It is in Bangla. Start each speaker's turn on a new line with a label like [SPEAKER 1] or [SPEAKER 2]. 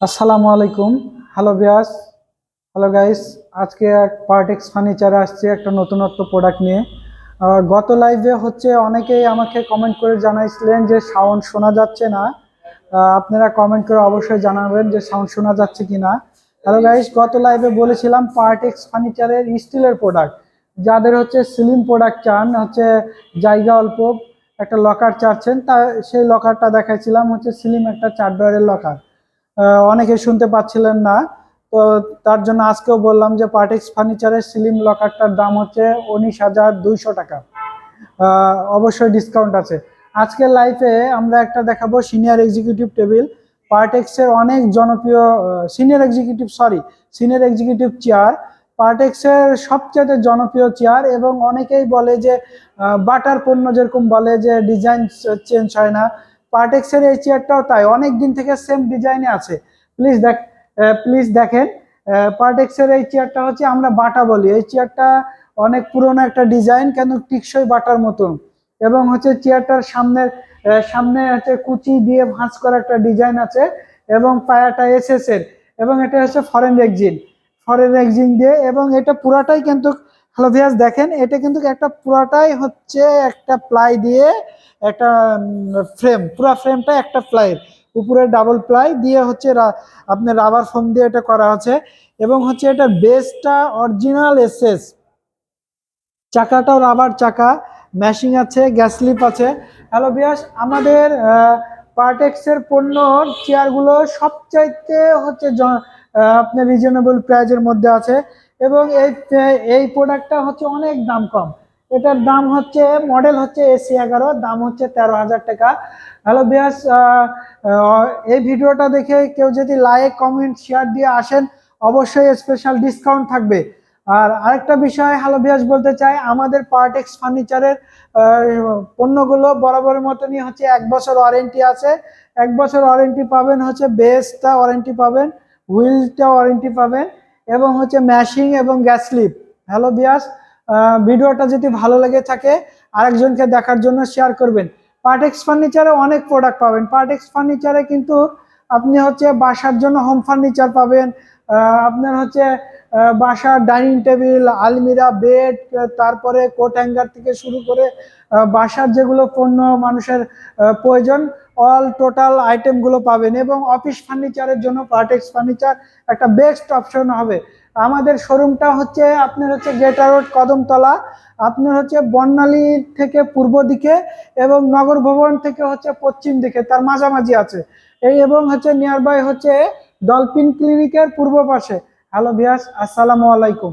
[SPEAKER 1] আসসালামু আলাইকুম। Hello viewers, hello guys. আজকে পার্টেক্স ফার্নিচারে আসছে একটা নতুনত্ব প্রোডাক্ট নিয়ে। গত লাইভে অনেকেই আমাকে কমেন্ট করে জানাইছিলেন যে সাউন্ড শোনা যাচ্ছে না। আপনারা কমেন্ট করে অবশ্যই জানাবেন যে সাউন্ড শোনা যাচ্ছে কিনা। হ্যালো গাইস, গত লাইভে বলেছিলাম পার্টেক্স ফার্নিচারের স্টিলের প্রোডাক্ট, যাদের স্লিম প্রোডাক্ট চান, জায়গা অল্প, একটা লকার চাচ্ছেন, তা সেই লকারটা দেখাইছিলাম, স্লিম একটা 4 ডয়ারের লকার। অনেকে শুনতে পাচ্ছিলেন না, তো তার জন্য আজকেও বললাম যে পার্টেক্স ফার্নিচারের সিলিং লকারটার দাম 19,200 টাকা। অবশ্যই ডিসকাউন্ট আছে। আজকের লাইফে আমরা একটা দেখাবো সিনিয়র এক্সিকিউটিভ টেবিল। পার্টেক্সের অনেক জনপ্রিয় সিনিয়র এক্সিকিউটিভ চেয়ার। পার্টেক্সের সবচেয়ে জনপ্রিয় চেয়ার, এবং অনেকেই বলে যে বাটার পণ্য, যেরকম বলে যে ডিজাইন চেঞ্জ হয় না, পার্টেক্সের এই চেয়ারটাও তাই, অনেক দিন থেকে সেম ডিজাইনে আছে। প্লিজ দেখেন, পার্টেক্সের এই চেয়ারটা আমরা বাটা বলি। এই চেয়ারটা অনেক পুরনো একটা ডিজাইন, কিন্তু টিকসই বাটার মতন। এবং চেয়ারটার সামনে কুচি দিয়ে ভাঁজ করা একটা ডিজাইন আছে, এবং পায়াটা এসএস এর, এবং এটা ফরেন এক্সিং দিয়ে, এবং এটা পুরাটাই কিন্তু, হ্যালো ভিউয়ার্স দেখেন, এটা কিন্তু একটা পুরাটাই একটা প্লাই দিয়ে একটা পুরা ফ্রেমটা একটা প্লাই, উপরে ডাবল প্লাই দিয়ে আপনার রাবার ফোম দিয়ে এটা করা আছে। এবং এটা বেসটা অরিজিনাল এসএস, চাকাটাও রাবার চাকা, ম্যাশিং আছে, গ্যাস স্লিপ আছে। হ্যালো ভিউয়ার্স, আমাদের পার্টেক্সের পণ্যর চেয়ারগুলো সবচাইতে আপনার রিজনেবল প্রাইজের মধ্যে আছে। এবং এই প্রোডাক্টটা অনেক দাম কম। এটার দাম মডেল AC11, দাম 13,000 টাকা। হ্যালো ভিউয়ার্স, এই ভিডিওটা দেখে কেউ যদি লাইক কমেন্ট শেয়ার দিয়ে আসেন, অবশ্যই স্পেশাল ডিসকাউন্ট থাকবে। আর আরেকটা বিষয় হ্যালো ভিউয়ার্স বলতে চাই, আমাদের পার্টেক্স ফার্নিচারের পণ্যগুলো বরাবরের মতনই 1 বছর ওয়ারেন্টি আছে। 1 বছর ওয়ারেন্টি পাবেন, বেসটা ওয়ারেন্টি পাবেন, হুইলটা ওয়ারেন্টি পাবেন, এবং ম্যাশিং এবং গ্যাস স্লিপ। হ্যালো ভিউয়ার্স, ভিডিওটা যদি ভালো লেগে থাকে আরেকজনকে দেখার জন্য শেয়ার করবেন। পার্টেক্স ফার্নিচারে অনেক প্রোডাক্ট পাবেন। পার্টেক্স ফার্নিচারে কিন্তু আপনি বাসার জন্য হোম ফার্নিচার পাবেন, আপনার বাসার ডাইনিং টেবিল, আলমিরা, বেড, তারপরে কোট হ্যাঙ্গার থেকে শুরু করে বাসার যেগুলো পণ্য মানুষের প্রয়োজন, অল টোটাল আইটেমগুলো পাবেন। এবং অফিস ফার্নিচারের জন্য পার্টেক্স ফার্নিচার একটা বেস্ট অপশন হবে। আমাদের শোরুমটা আপনার গেটা রোড, কদমতলা। আপনার বর্ণালী থেকে পূর্ব দিকে, এবং নগর ভবন থেকে পশ্চিম দিকে, তার মাঝামাঝি আছে এই। এবং নিয়ার বাই ডলফিন ক্লিনিকের পূর্ব পাশে। হ্যালো ভিউয়ার্স, আসসালামু আলাইকুম।